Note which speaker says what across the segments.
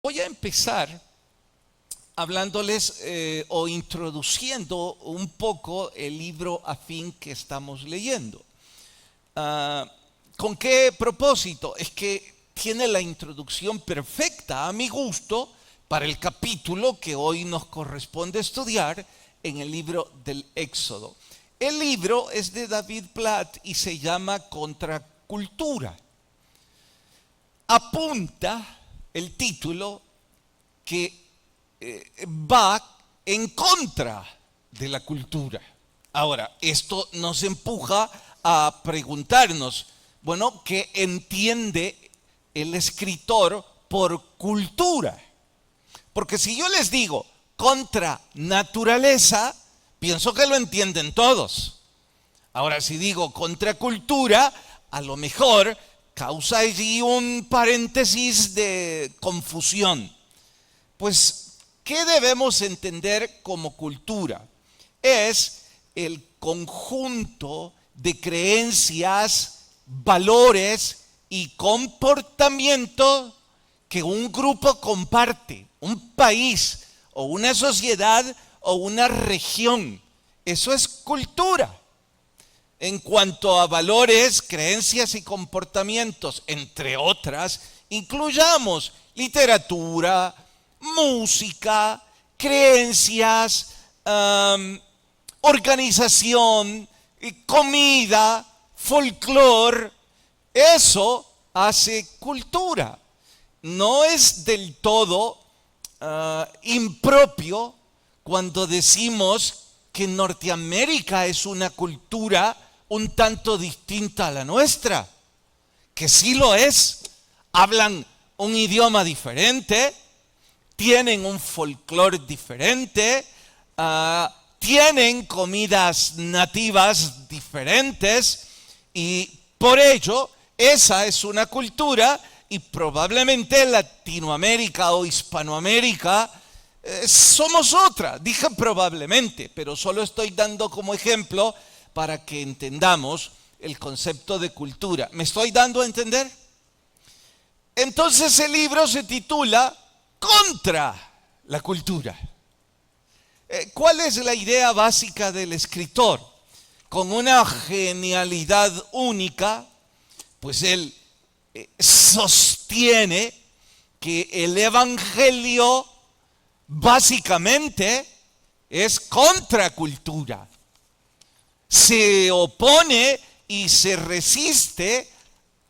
Speaker 1: Voy a empezar hablándoles o introduciendo un poco el libro afín que estamos leyendo. ¿Con qué propósito? Es que tiene la introducción perfecta a mi gusto para el capítulo que hoy nos corresponde estudiar en el libro del Éxodo. El libro es de David Platt y se llama Contracultura. Apunta el título que va en contra de la cultura. Ahora, esto nos empuja a preguntarnos, bueno, ¿qué entiende el escritor por cultura? Porque si yo les digo contra naturaleza, pienso que lo entienden todos. Ahora, si digo contra cultura, a lo mejor causa allí un paréntesis de confusión. Pues, ¿qué debemos entender como cultura? Es el conjunto de creencias, valores y comportamientos que un grupo comparte, un país o una sociedad o una región. Eso es cultura. En cuanto a valores, creencias y comportamientos, entre otras, incluyamos literatura, música, creencias, organización, comida, folclore. Eso hace cultura. No es del todo impropio cuando decimos que Norteamérica es una cultura un tanto distinta a la nuestra, que sí lo es. Hablan un idioma diferente, tienen un folclore diferente, tienen comidas nativas diferentes y por ello esa es una cultura y probablemente Latinoamérica o Hispanoamérica somos otra. Dije probablemente, pero solo estoy dando como ejemplo para que entendamos el concepto de cultura. ¿Me estoy dando a entender? Entonces el libro se titula Contra la cultura. ¿Cuál es la idea básica del escritor? Con una genialidad única, pues él sostiene que el evangelio básicamente es contracultura. Se opone y se resiste,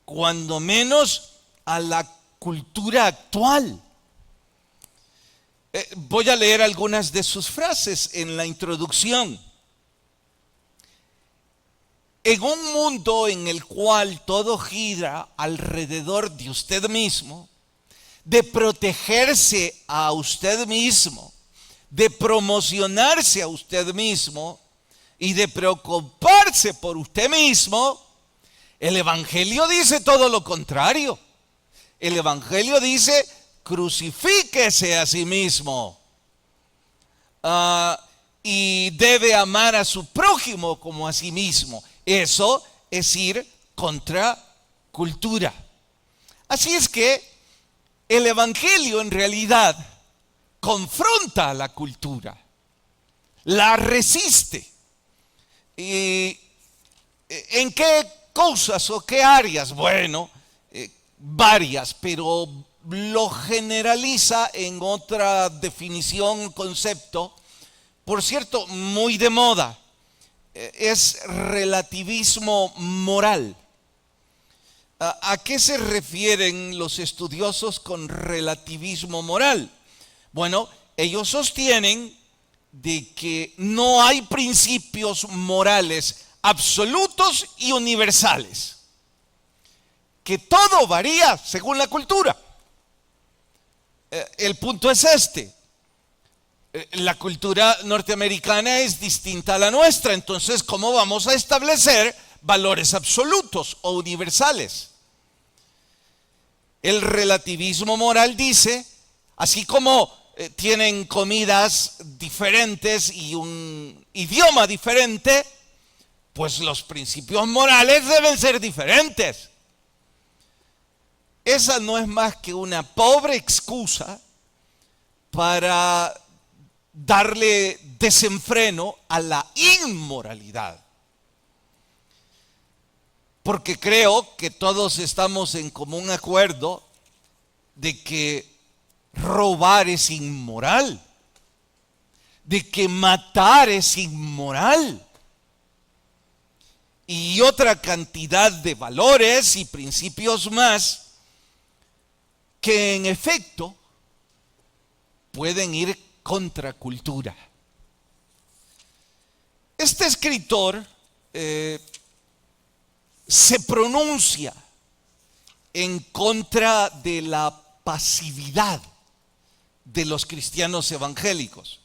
Speaker 1: cuando menos, a la cultura actual. Voy a leer algunas de sus frases en la introducción. En un mundo en el cual todo gira alrededor de usted mismo, de protegerse a usted mismo, de promocionarse a usted mismo y de preocuparse por usted mismo, el evangelio dice todo lo contrario. El evangelio dice: crucifíquese a sí mismo y debe amar a su prójimo como a sí mismo. Eso es ir contra cultura. Así es que el evangelio en realidad confronta a la cultura, la resiste. ¿Y en qué cosas o qué áreas? Bueno, varias, pero lo generaliza en otra definición, concepto, por cierto, muy de moda. Es relativismo moral. ¿A qué se refieren los estudiosos con relativismo moral? Bueno, ellos sostienen de que no hay principios morales absolutos y universales, que todo varía según la cultura. El punto es este: la cultura norteamericana es distinta a la nuestra, entonces ¿cómo vamos a establecer valores absolutos o universales? El relativismo moral dice, así como tienen comidas diferentes y un idioma diferente, pues los principios morales deben ser diferentes. Esa no es más que una pobre excusa para darle desenfreno a la inmoralidad. Porque creo que todos estamos en común acuerdo de que robar es inmoral, de que matar es inmoral, y otra cantidad de valores y principios más que en efecto pueden ir contra cultura. Este escritor se pronuncia en contra de la pasividad de los cristianos evangélicos.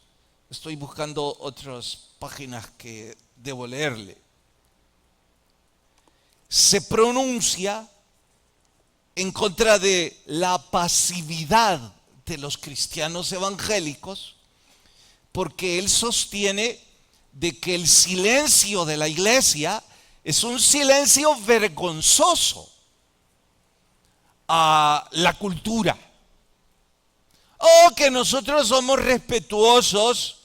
Speaker 1: Estoy buscando otras páginas que debo leerle. Se pronuncia en contra de la pasividad de los cristianos evangélicos, porque él sostiene de que el silencio de la iglesia es un silencio vergonzoso a la cultura. O que nosotros somos respetuosos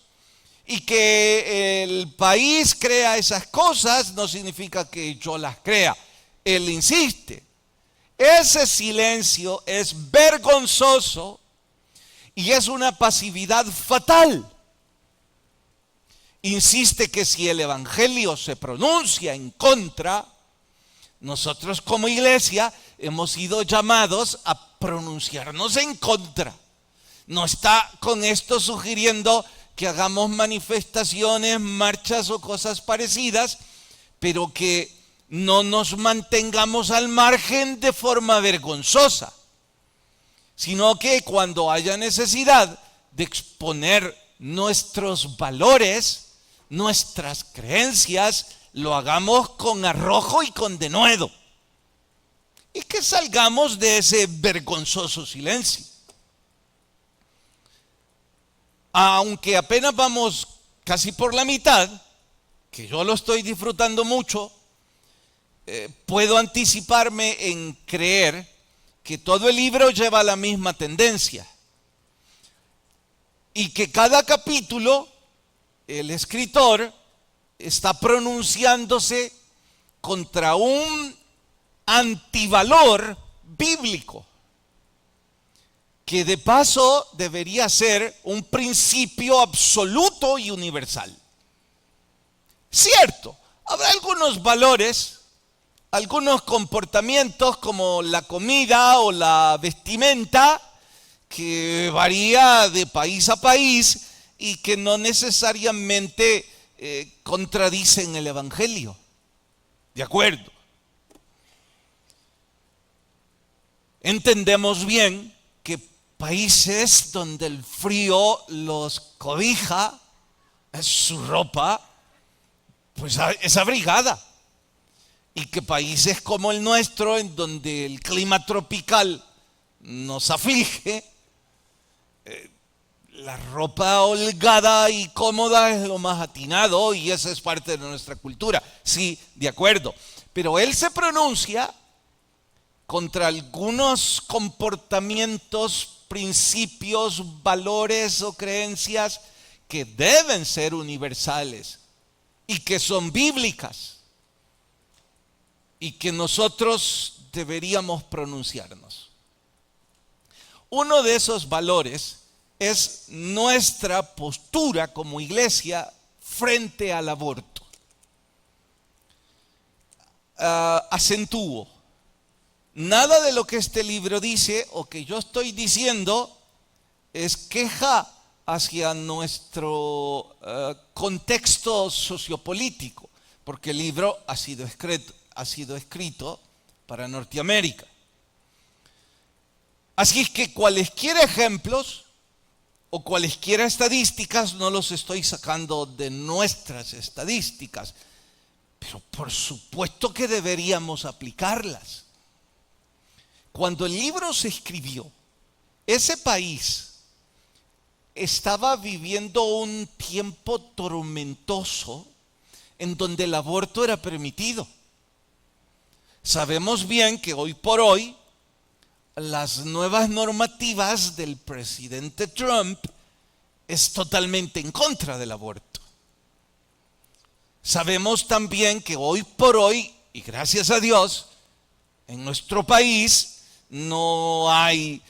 Speaker 1: y que el país crea esas cosas no significa que yo las crea. Él insiste, ese silencio es vergonzoso y es una pasividad fatal. Insiste que si el evangelio se pronuncia en contra, nosotros como iglesia hemos sido llamados a pronunciarnos en contra. No está con esto sugiriendo que hagamos manifestaciones, marchas o cosas parecidas, pero que no nos mantengamos al margen de forma vergonzosa, sino que cuando haya necesidad de exponer nuestros valores, nuestras creencias, lo hagamos con arrojo y con denuedo, y que salgamos de ese vergonzoso silencio. Aunque apenas vamos casi por la mitad, que yo lo estoy disfrutando mucho, puedo anticiparme en creer que todo el libro lleva la misma tendencia y que cada capítulo el escritor está pronunciándose contra un antivalor bíblico, que de paso debería ser un principio absoluto y universal. Cierto, habrá algunos valores, algunos comportamientos como la comida o la vestimenta que varía de país a país y que no necesariamente contradicen el evangelio. ¿De acuerdo? Entendemos bien que países donde el frío los cobija, su ropa pues es abrigada, y que países como el nuestro, en donde el clima tropical nos aflige, la ropa holgada y cómoda es lo más atinado, y esa es parte de nuestra cultura. Sí, de acuerdo, pero él se pronuncia contra algunos comportamientos, principios, valores o creencias que deben ser universales y que son bíblicas y que nosotros deberíamos pronunciarnos. Uno de esos valores es nuestra postura como iglesia frente al aborto. Acentúo. Nada de lo que este libro dice o que yo estoy diciendo es queja hacia nuestro contexto sociopolítico, porque el libro ha sido escrito para Norteamérica. Así es que cualesquiera ejemplos o cualesquiera estadísticas no los estoy sacando de nuestras estadísticas, pero por supuesto que deberíamos aplicarlas. Cuando el libro se escribió, ese país estaba viviendo un tiempo tormentoso en donde el aborto era permitido. Sabemos bien que hoy por hoy las nuevas normativas del presidente Trump es totalmente en contra del aborto. Sabemos también que hoy por hoy, y gracias a Dios, en nuestro país no hay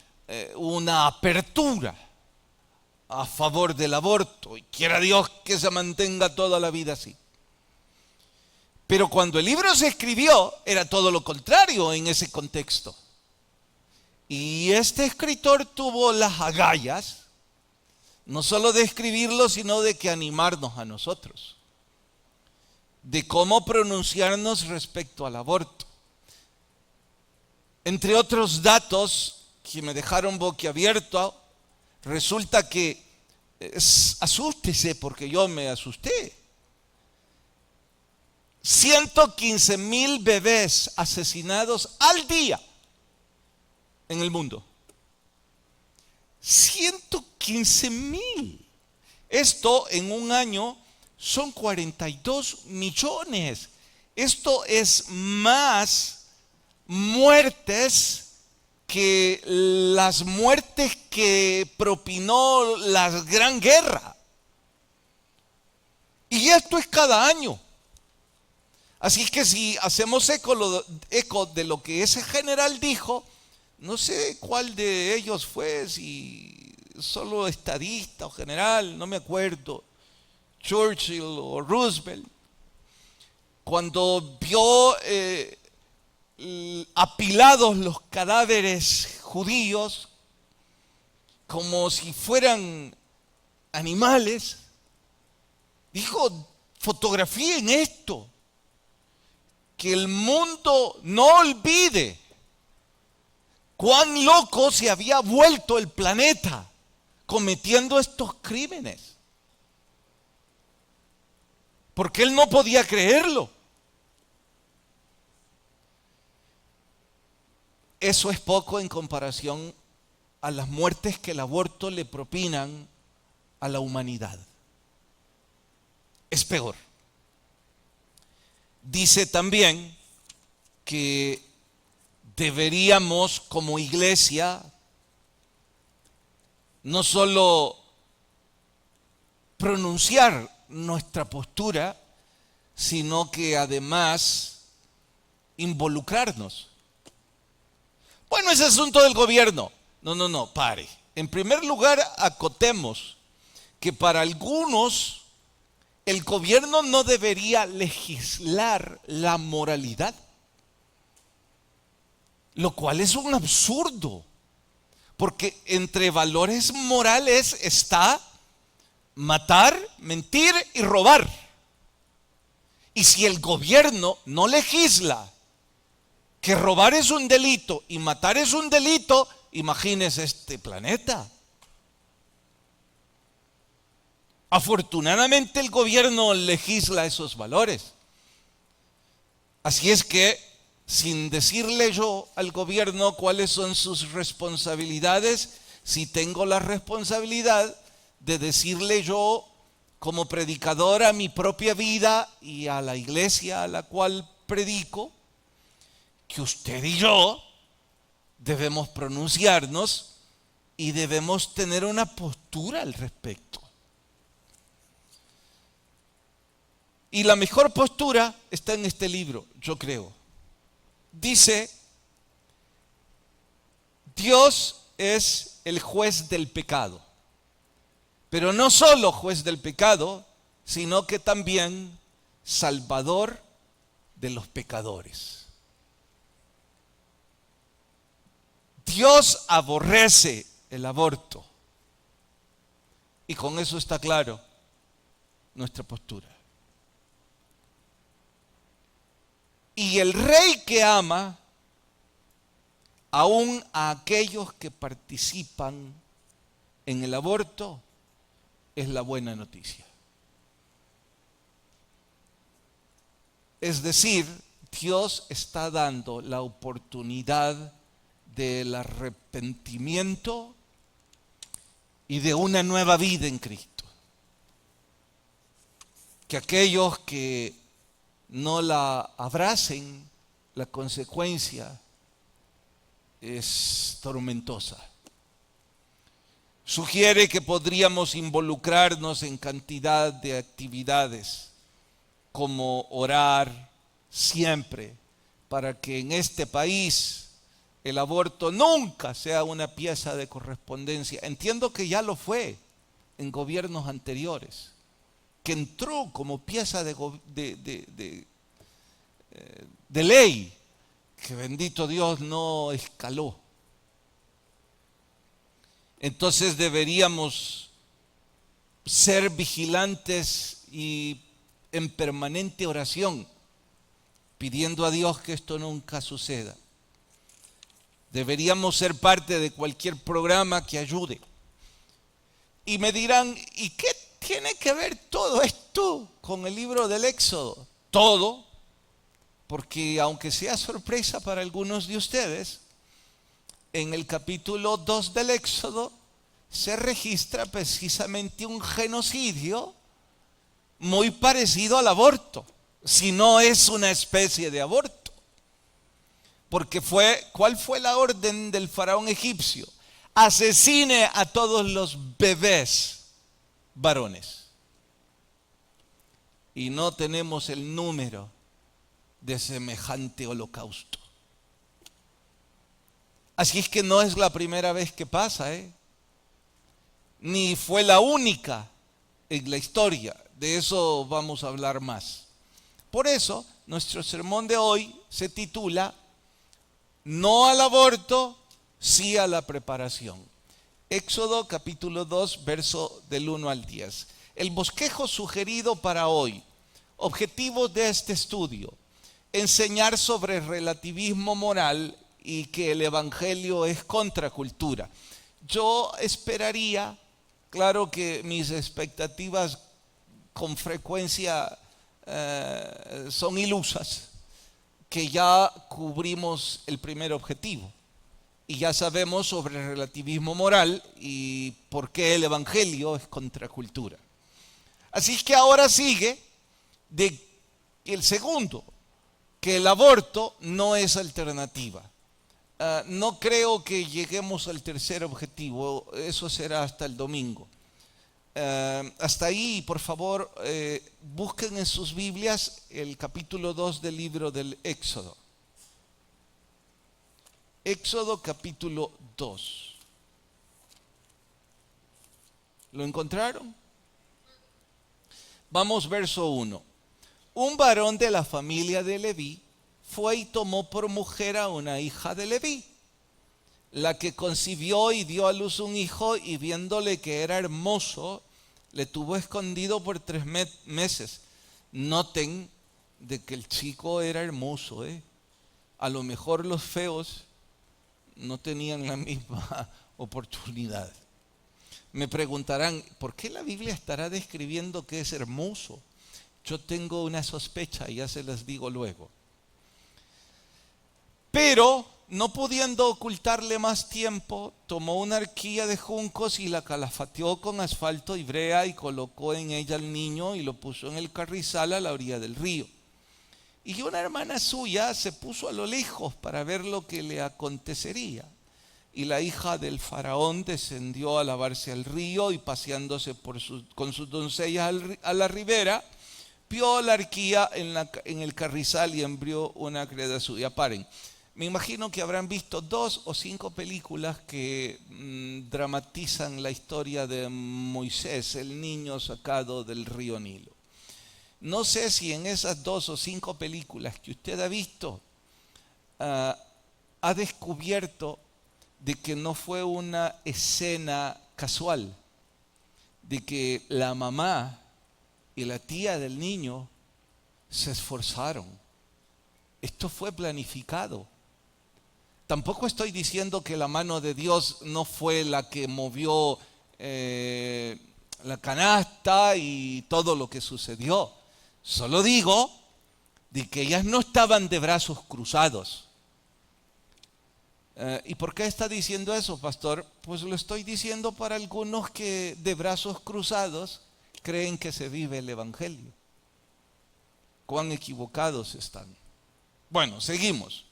Speaker 1: una apertura a favor del aborto, y quiera Dios que se mantenga toda la vida así. Pero cuando el libro se escribió, era todo lo contrario en ese contexto. Y este escritor tuvo las agallas, no solo de escribirlo, sino de que animarnos a nosotros, de cómo pronunciarnos respecto al aborto. Entre otros datos que me dejaron boquiabierto, resulta que, asústese porque yo me asusté, 115,000 bebés asesinados al día en el mundo. 115,000. Esto en un año son 42 millones. Esto es más muertes que las muertes que propinó la Gran Guerra. Y esto es cada año. Así que si hacemos eco de lo que ese general dijo, no sé cuál de ellos fue, si solo estadista o general, no me acuerdo, Churchill o Roosevelt, cuando vio apilados los cadáveres judíos como si fueran animales, dijo: fotografíen esto, que el mundo no olvide cuán loco se había vuelto el planeta cometiendo estos crímenes. Porque él no podía creerlo. Eso es poco en comparación a las muertes que el aborto le propinan a la humanidad. Es peor. Dice también que deberíamos como iglesia no solo pronunciar nuestra postura, sino que además involucrarnos. Bueno, es asunto del gobierno. No, pare. En primer lugar, acotemos que para algunos el gobierno no debería legislar la moralidad, lo cual es un absurdo, porque entre valores morales está matar, mentir y robar. Y si el gobierno no legisla que robar es un delito y matar es un delito, imagínese este planeta. Afortunadamente el gobierno legisla esos valores. Así es que, sin decirle yo al gobierno cuáles son sus responsabilidades, sí tengo la responsabilidad de decirle yo como predicador a mi propia vida y a la iglesia a la cual predico, que usted y yo debemos pronunciarnos y debemos tener una postura al respecto. Y la mejor postura está en este libro, yo creo. Dice: Dios es el juez del pecado, pero no solo juez del pecado, sino que también salvador de los pecadores. Dios aborrece el aborto, y con eso está claro nuestra postura. Y el rey que ama aún a aquellos que participan en el aborto es la buena noticia. Es decir, Dios está dando la oportunidad del arrepentimiento y de una nueva vida en Cristo. Que aquellos que no la abracen, la consecuencia es tormentosa. Sugiere que podríamos involucrarnos en cantidad de actividades, como orar siempre para que en este país el aborto nunca sea una pieza de correspondencia. Entiendo que ya lo fue en gobiernos anteriores, que entró como pieza de ley, que bendito Dios no escaló. Entonces deberíamos ser vigilantes y en permanente oración, pidiendo a Dios que esto nunca suceda. Deberíamos ser parte de cualquier programa que ayude. Y me dirán, ¿y qué tiene que ver todo esto con el libro del Éxodo? Todo, porque aunque sea sorpresa para algunos de ustedes, en el capítulo 2 del Éxodo se registra precisamente un genocidio muy parecido al aborto, si no es una especie de aborto. Porque ¿cuál fue la orden del faraón egipcio? Asesine a todos los bebés varones. Y no tenemos el número de semejante holocausto. Así es que no es la primera vez que pasa, ni fue la única en la historia. De eso vamos a hablar más. Por eso, nuestro sermón de hoy se titula No al aborto, sí a la preparación. Éxodo capítulo 2, verso del 1 al 10. El bosquejo sugerido para hoy. Objetivos de este estudio: enseñar sobre relativismo moral y que el evangelio es contracultura. Yo esperaría, claro que mis expectativas con frecuencia son ilusas, que ya cubrimos el primer objetivo y ya sabemos sobre el relativismo moral y por qué el evangelio es contracultura. Así que ahora sigue el segundo, que el aborto no es alternativa. No creo que lleguemos al tercer objetivo, eso será hasta el domingo. Hasta ahí, por favor, busquen en sus Biblias el capítulo 2 del libro del Éxodo. Éxodo capítulo 2. ¿Lo encontraron? Vamos, verso 1. Un varón de la familia de Leví fue y tomó por mujer a una hija de Leví, la que concibió y dio a luz un hijo, y viéndole que era hermoso, le tuvo escondido por 3 meses. Noten de que el chico era hermoso, A lo mejor los feos no tenían la misma oportunidad. Me preguntarán, ¿por qué la Biblia estará describiendo que es hermoso? Yo tengo una sospecha y ya se las digo luego. Pero, no pudiendo ocultarle más tiempo, tomó una arquilla de juncos y la calafateó con asfalto y brea y colocó en ella al niño y lo puso en el carrizal a la orilla del río. Y una hermana suya se puso a lo lejos para ver lo que le acontecería. Y la hija del faraón descendió a lavarse al río y paseándose con sus doncellas a la ribera, vio la arquilla en el carrizal y embrió una criada suya. Paren. Me imagino que habrán visto 2 o 5 películas que dramatizan la historia de Moisés, el niño sacado del río Nilo. No sé si en esas 2 o 5 películas que usted ha visto ha descubierto de que no fue una escena casual, de que la mamá y la tía del niño se esforzaron. Esto fue planificado. Tampoco estoy diciendo que la mano de Dios no fue la que movió la canasta y todo lo que sucedió. Solo digo de que ellas no estaban de brazos cruzados. ¿Y por qué está diciendo eso, pastor? Pues lo estoy diciendo para algunos que de brazos cruzados creen que se vive el evangelio. Cuán equivocados están. Bueno, seguimos.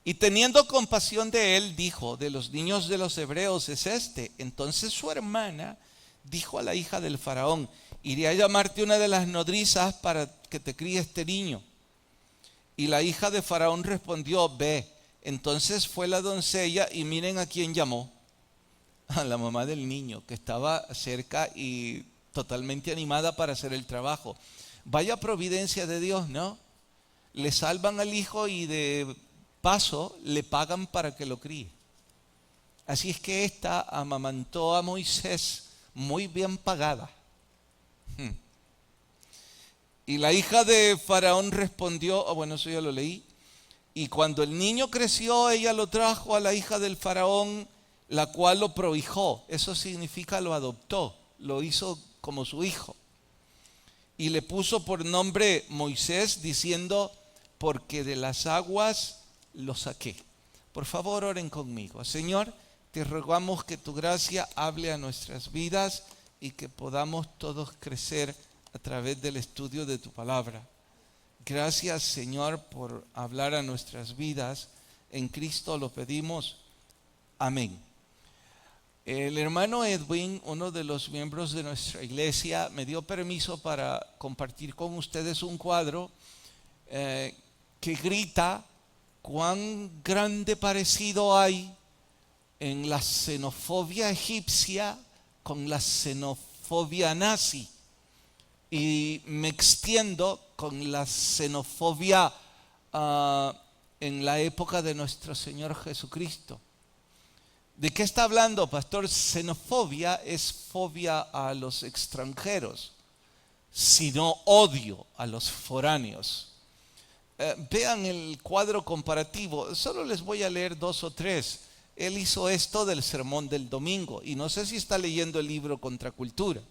Speaker 1: Y teniendo compasión de él, dijo: de los niños de los hebreos es este. Entonces su hermana dijo a la hija del faraón: iré a llamarte una de las nodrizas para que te críe este niño. Y la hija de faraón respondió: ve. Entonces fue la doncella y miren a quién llamó: a la mamá del niño, que estaba cerca y totalmente animada para hacer el trabajo. Vaya providencia de Dios, ¿no? Le salvan al hijo y de paso le pagan para que lo críe. Así es que esta amamantó a Moisés, muy bien pagada. Y la hija de faraón respondió, bueno, eso ya lo leí. Y cuando el niño creció, ella lo trajo a la hija del faraón, la cual lo prohijó. Eso significa lo adoptó, lo hizo como su hijo. Y le puso por nombre Moisés, diciendo: porque de las aguas lo saqué. Por favor, oren conmigo. Señor, te rogamos que tu gracia hable a nuestras vidas y que podamos todos crecer a través del estudio de tu palabra. Gracias, Señor, por hablar a nuestras vidas. En Cristo lo pedimos. Amén. El hermano Edwin, uno de los miembros de nuestra iglesia, me dio permiso para compartir con ustedes un cuadro que grita cuán grande parecido hay en la xenofobia egipcia con la xenofobia nazi. Y me extiendo con la xenofobia en la época de nuestro Señor Jesucristo. ¿De qué está hablando, pastor? Xenofobia es fobia a los extranjeros, sino odio a los foráneos. Vean el cuadro comparativo, solo les voy a leer 2 o 3. Él hizo esto del sermón del domingo y no sé si está leyendo el libro Contracultura,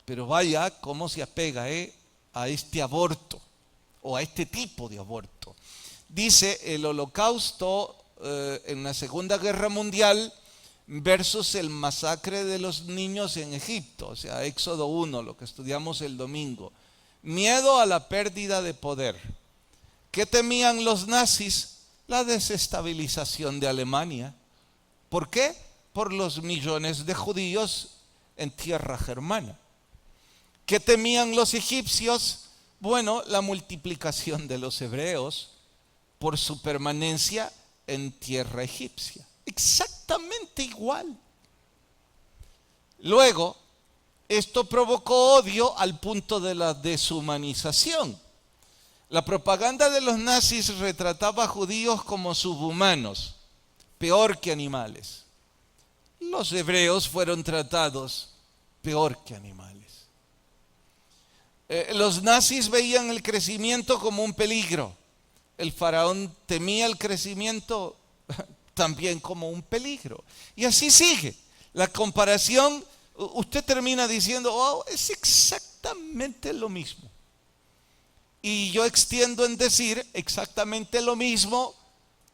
Speaker 1: pero vaya cómo se apega a este aborto o a este tipo de aborto. Dice el holocausto en la Segunda Guerra Mundial versus el masacre de los niños en Egipto, o sea, Éxodo 1, lo que estudiamos el domingo. Miedo a la pérdida de poder. ¿Qué temían los nazis? La desestabilización de Alemania. ¿Por qué? Por los millones de judíos en tierra germana. ¿Qué temían los egipcios? Bueno, la multiplicación de los hebreos por su permanencia en tierra egipcia. Exactamente igual. Luego, esto provocó odio al punto de la deshumanización. La propaganda de los nazis retrataba a judíos como subhumanos, peor que animales. Los hebreos fueron tratados peor que animales. Los nazis veían el crecimiento como un peligro. El faraón temía el crecimiento también como un peligro. Y así sigue. La comparación, usted termina diciendo: oh, es exactamente lo mismo. Y yo extiendo en decir exactamente lo mismo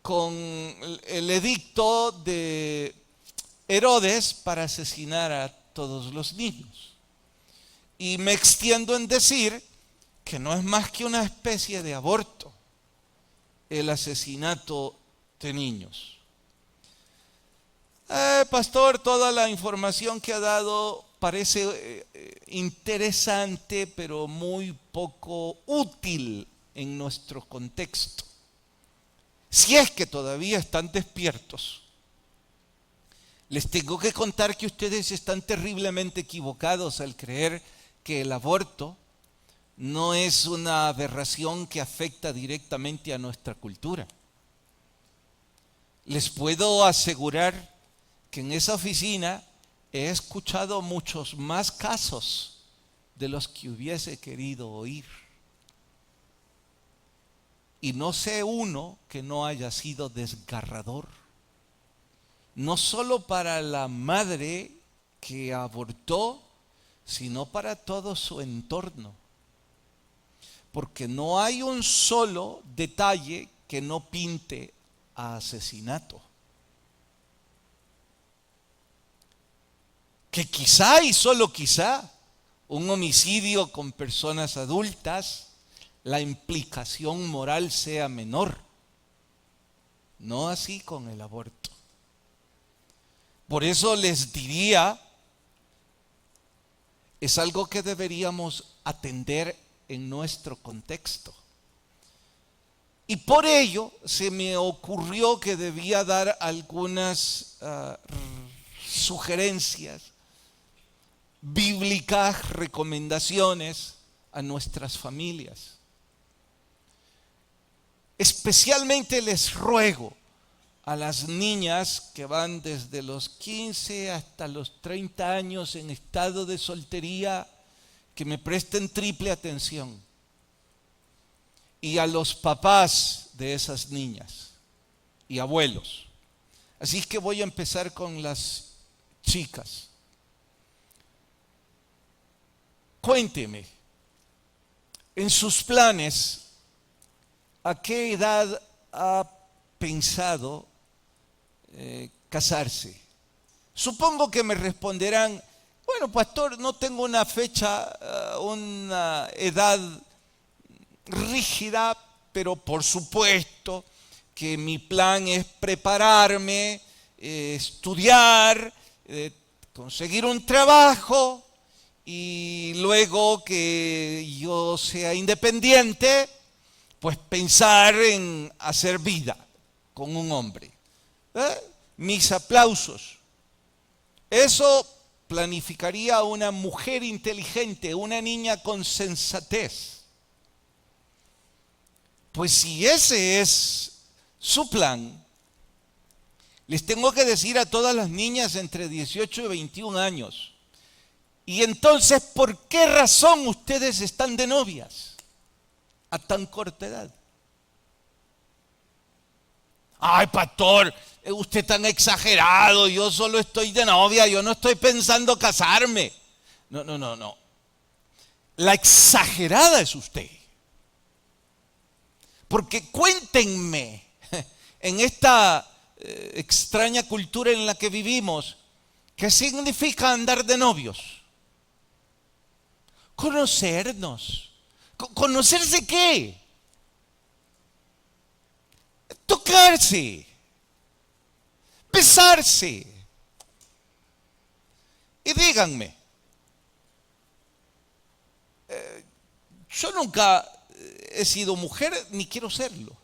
Speaker 1: con el edicto de Herodes para asesinar a todos los niños. Y me extiendo en decir que no es más que una especie de aborto el asesinato de niños. Pastor, toda la información que ha dado parece interesante, pero muy poco útil en nuestro contexto. Si es que todavía están despiertos, les tengo que contar que ustedes están terriblemente equivocados al creer que el aborto no es una aberración que afecta directamente a nuestra cultura. Les puedo asegurar que en esa oficina he escuchado muchos más casos de los que hubiese querido oír. Y no sé uno que no haya sido desgarrador. No solo para la madre que abortó, sino para todo su entorno. Porque no hay un solo detalle que no pinte a asesinato. Que quizá y solo quizá un homicidio con personas adultas, la implicación moral sea menor. no así con el aborto. Por eso les diría, es algo que deberíamos atender en nuestro contexto. Y por ello se me ocurrió que debía dar algunas sugerencias bíblicas, recomendaciones a nuestras familias. Especialmente les ruego a las niñas que van desde los 15 hasta los 30 años en estado de soltería que me presten triple atención. Y a los papás de esas niñas y abuelos. Así es que voy a empezar con las chicas. Cuénteme, en sus planes, ¿a qué edad ha pensado casarse? Supongo que me responderán, bueno, pastor, no tengo una fecha, una edad rígida, pero por supuesto que mi plan es prepararme, estudiar, conseguir un trabajo y luego que yo sea independiente, pues pensar en hacer vida con un hombre. Mis aplausos. Eso planificaría una mujer inteligente, una niña con sensatez. Pues si ese es su plan, les tengo que decir a todas las niñas entre 18 y 21 años, y entonces, ¿por qué razón ustedes están de novias a tan corta edad? Ay, pastor, usted tan exagerado, yo solo estoy de novia, yo no estoy pensando casarme. No. La exagerada es usted. Porque cuéntenme, en esta extraña cultura en la que vivimos, ¿qué significa andar de novios? Conocernos. ¿Conocerse qué? Tocarse. Besarse. Y díganme, yo nunca he sido mujer ni quiero serlo.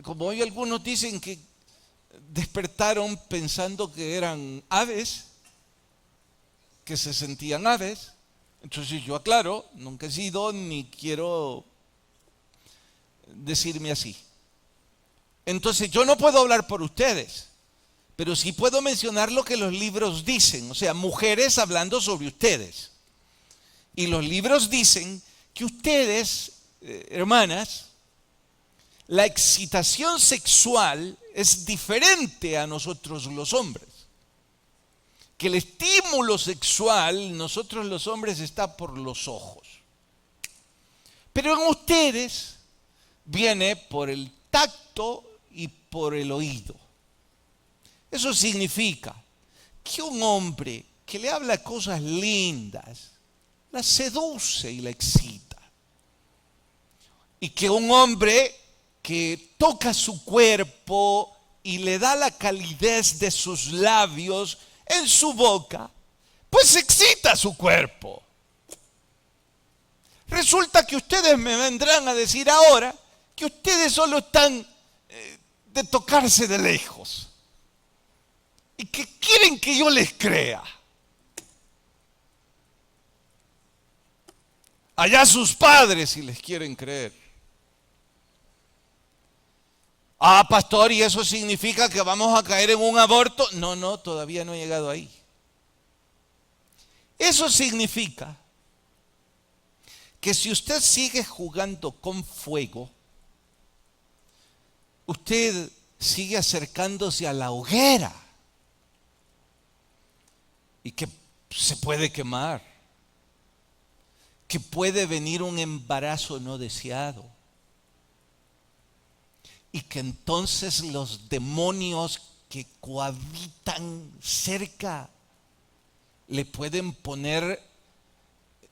Speaker 1: Como hoy algunos dicen que despertaron pensando que eran aves, que se sentían aves. Entonces yo aclaro, nunca he sido ni quiero decirme así. Entonces yo no puedo hablar por ustedes, pero sí puedo mencionar lo que los libros dicen, o sea, mujeres hablando sobre ustedes. Y los libros dicen que ustedes, hermanas, la excitación sexual es diferente a nosotros los hombres. Que el estímulo sexual, nosotros los hombres, está por los ojos. Pero en ustedes viene por el tacto y por el oído. Eso significa que un hombre que le habla cosas lindas, la seduce y la excita. Y que un hombre que toca su cuerpo y le da la calidez de sus labios en su boca, pues excita su cuerpo. Resulta que ustedes me vendrán a decir ahora que ustedes solo están de tocarse de lejos y que quieren que yo les crea. Allá sus padres si les quieren creer. Ah, pastor, ¿y eso significa que vamos a caer en un aborto? No, todavía no he llegado ahí. Eso significa que si usted sigue jugando con fuego, usted sigue acercándose a la hoguera y que se puede quemar, que puede venir un embarazo no deseado. Y que entonces los demonios que cohabitan cerca le pueden poner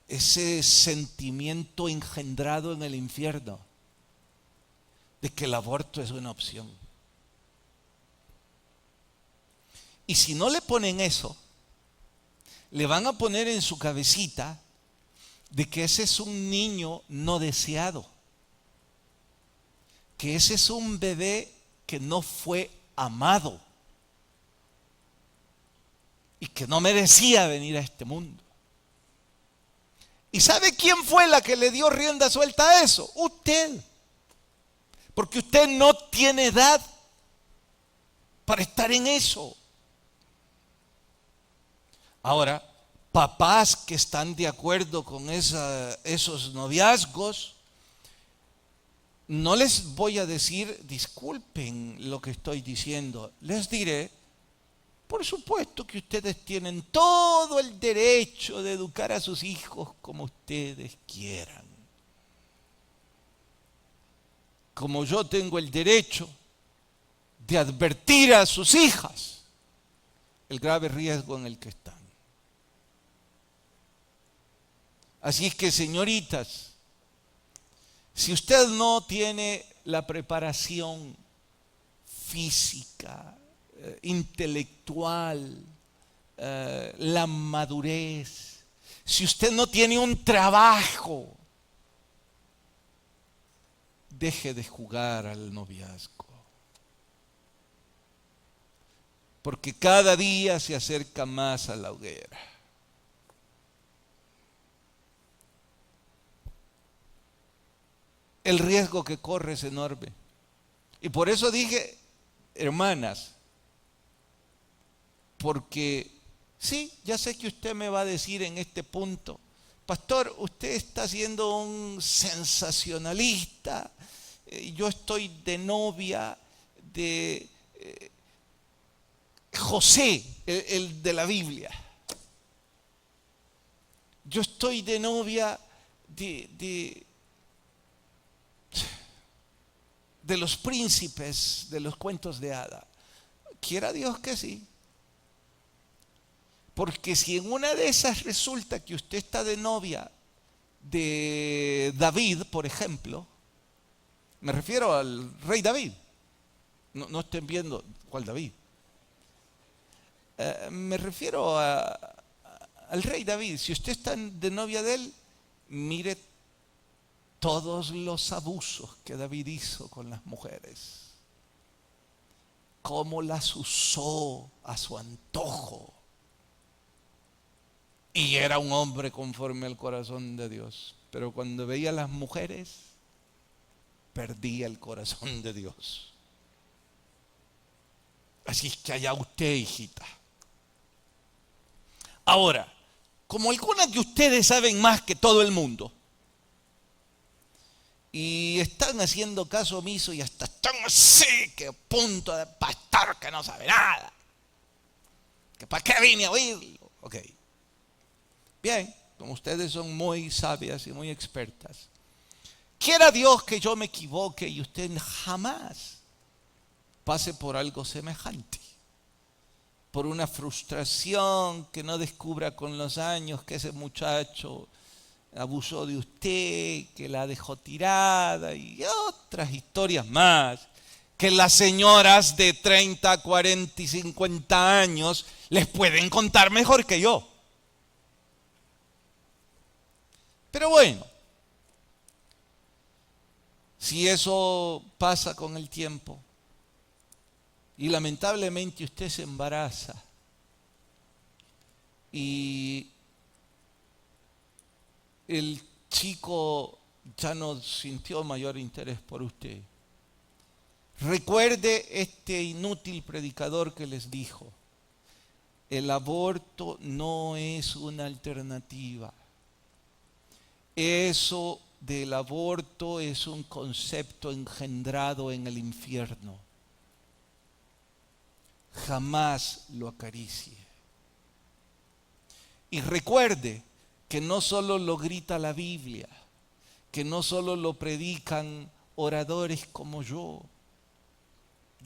Speaker 1: ese sentimiento engendrado en el infierno de que el aborto es una opción. Y si no le ponen eso, le van a poner en su cabecita de que ese es un niño no deseado, que ese es un bebé que no fue amado y que no merecía venir a este mundo. ¿Y sabe quién fue la que le dio rienda suelta a eso? Usted. Porque usted no tiene edad para estar en eso. Ahora, papás que están de acuerdo con esos noviazgos, no les voy a decir, disculpen lo que estoy diciendo, les diré, por supuesto que ustedes tienen todo el derecho de educar a sus hijos como ustedes quieran. Como yo tengo el derecho de advertir a sus hijas el grave riesgo en el que están. Así es que, señoritas, si usted no tiene la preparación física, intelectual, la madurez, si usted no tiene un trabajo, deje de jugar al noviazgo. Porque cada día se acerca más a la hoguera. El riesgo que corre es enorme. Y por eso dije, hermanas, porque sí, ya sé que usted me va a decir en este punto, pastor, usted está siendo un sensacionalista, yo estoy de novia de José, el de la Biblia. Yo estoy de novia de los príncipes de los cuentos de hada. Quiera Dios que sí. Porque si en una de esas resulta que usted está de novia de David, por ejemplo, me refiero al rey David, no estén viendo cuál David, me refiero al rey David. Si usted está de novia de él, mire todos los abusos que David hizo con las mujeres, cómo las usó a su antojo. Y era un hombre conforme al corazón de Dios. Pero cuando veía a las mujeres, perdía el corazón de Dios. Así es que allá usted, hijita. Ahora, como algunas de ustedes saben más que todo el mundo, y están haciendo caso omiso y hasta están así, que a punto de pastor que no sabe nada, que para qué vine a oírlo. Ok. Bien, como ustedes son muy sabias y muy expertas, quiera Dios que yo me equivoque y usted jamás pase por algo semejante, por una frustración que no descubra con los años que ese muchacho abusó de usted, que la dejó tirada y otras historias más que las señoras de 30, 40 y 50 años les pueden contar mejor que yo. Pero bueno, si eso pasa con el tiempo y lamentablemente usted se embaraza y el chico ya no sintió mayor interés por usted, recuerde este inútil predicador que les dijo, el aborto no es una alternativa. Eso del aborto es un concepto engendrado en el infierno. Jamás lo acaricie. Y recuerde que no solo lo grita la Biblia, que no solo lo predican oradores como yo.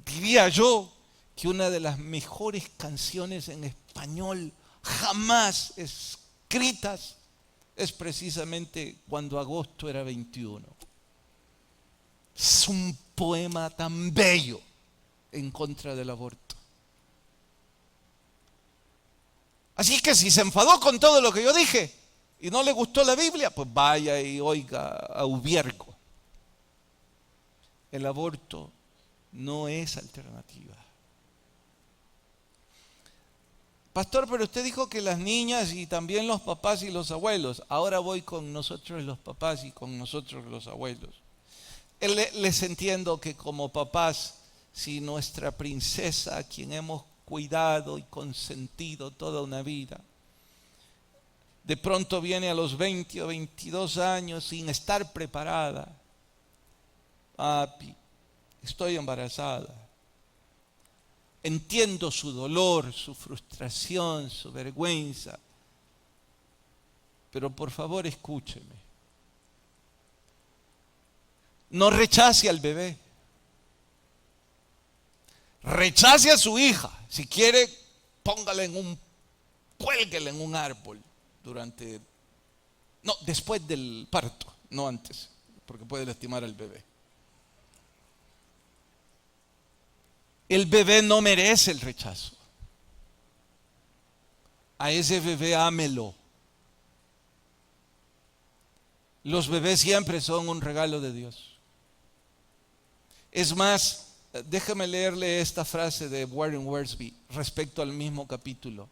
Speaker 1: Diría yo que una de las mejores canciones en español jamás escritas es precisamente Cuando agosto era 21. Es un poema tan bello en contra del aborto. Así que si se enfadó con todo lo que yo dije y no le gustó la Biblia, pues vaya y oiga a Ubiergo. El aborto no es alternativa. Pastor, pero usted dijo que las niñas y también los papás y los abuelos. Ahora voy con nosotros los papás y con nosotros los abuelos. Les entiendo que como papás, si nuestra princesa, a quien hemos cuidado y consentido toda una vida, de pronto viene a los 20 o 22 años sin estar preparada. Papi, estoy embarazada. Entiendo su dolor, su frustración, su vergüenza. Pero por favor escúcheme. No rechace al bebé. Rechace a su hija. Si quiere, cuélguela en un árbol después del parto, no antes, porque puede lastimar al bebé. El bebé no merece el rechazo. A ese bebé ámelo. Los bebés siempre son un regalo de Dios. Es más, déjame leerle esta frase de Warren Wiersbe respecto al mismo capítulo.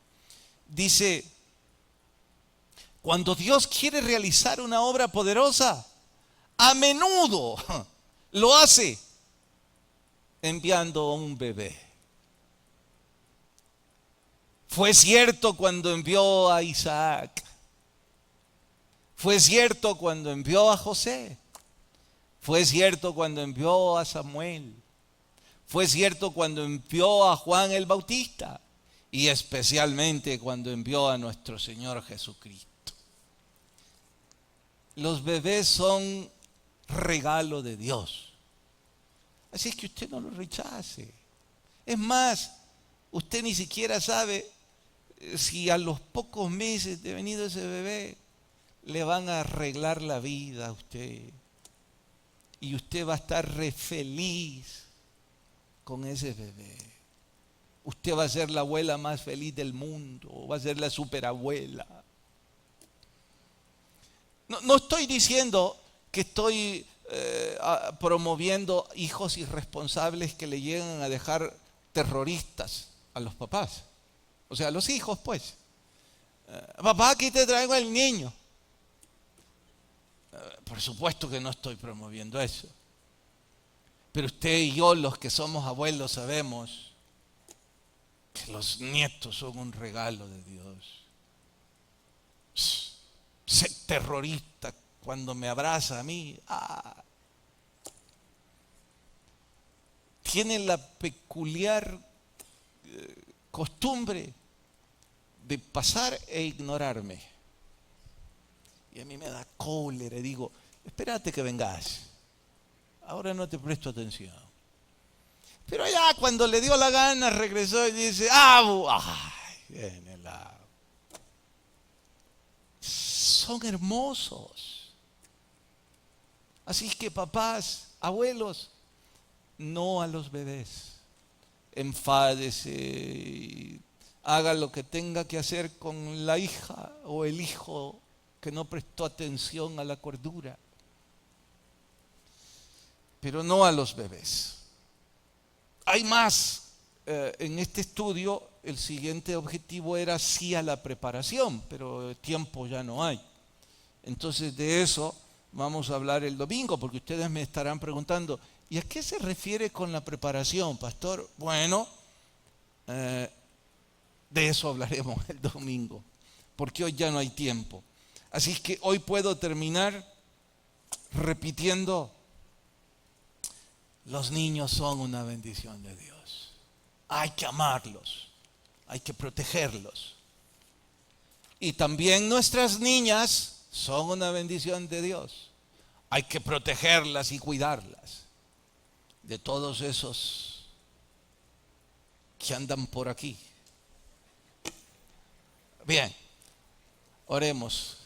Speaker 1: Dice, cuando Dios quiere realizar una obra poderosa, a menudo lo hace enviando a un bebé. Fue cierto cuando envió a Isaac. Fue cierto cuando envió a José. Fue cierto cuando envió a Samuel. Fue cierto cuando envió a Juan el Bautista. Y especialmente cuando envió a nuestro Señor Jesucristo. Los bebés son regalo de Dios. Así es que usted no lo rechace. Es más, usted ni siquiera sabe si a los pocos meses de venido ese bebé le van a arreglar la vida a usted. Y usted va a estar re feliz con ese bebé. Usted va a ser la abuela más feliz del mundo. Va a ser la superabuela. No estoy diciendo que estoy promoviendo hijos irresponsables que le llegan a dejar terroristas a los papás. O sea, a los hijos, pues. Papá, aquí te traigo al niño. Por supuesto que no estoy promoviendo eso. Pero usted y yo, los que somos abuelos, sabemos que los nietos son un regalo de Dios. Ser terrorista cuando me abraza a mí, tiene la peculiar costumbre de pasar e ignorarme. Y a mí me da cólera y digo, espérate que vengas. Ahora no te presto atención. Pero ya cuando le dio la gana regresó y dice, viene la... Son hermosos. Así que papás, abuelos, no a los bebés. Enfádese, haga lo que tenga que hacer con la hija o el hijo que no prestó atención a la cordura. Pero no a los bebés. Hay más. En este estudio el siguiente objetivo era sí a la preparación, pero tiempo ya no hay. Entonces de eso vamos a hablar el domingo, porque ustedes me estarán preguntando, ¿y a qué se refiere con la preparación, pastor? Bueno, de eso hablaremos el domingo, porque hoy ya no hay tiempo. Así que hoy puedo terminar repitiendo, los niños son una bendición de Dios. Hay que amarlos, hay que protegerlos. Y también nuestras niñas son una bendición de Dios. Hay que protegerlas y cuidarlas de todos esos que andan por aquí. Bien, oremos.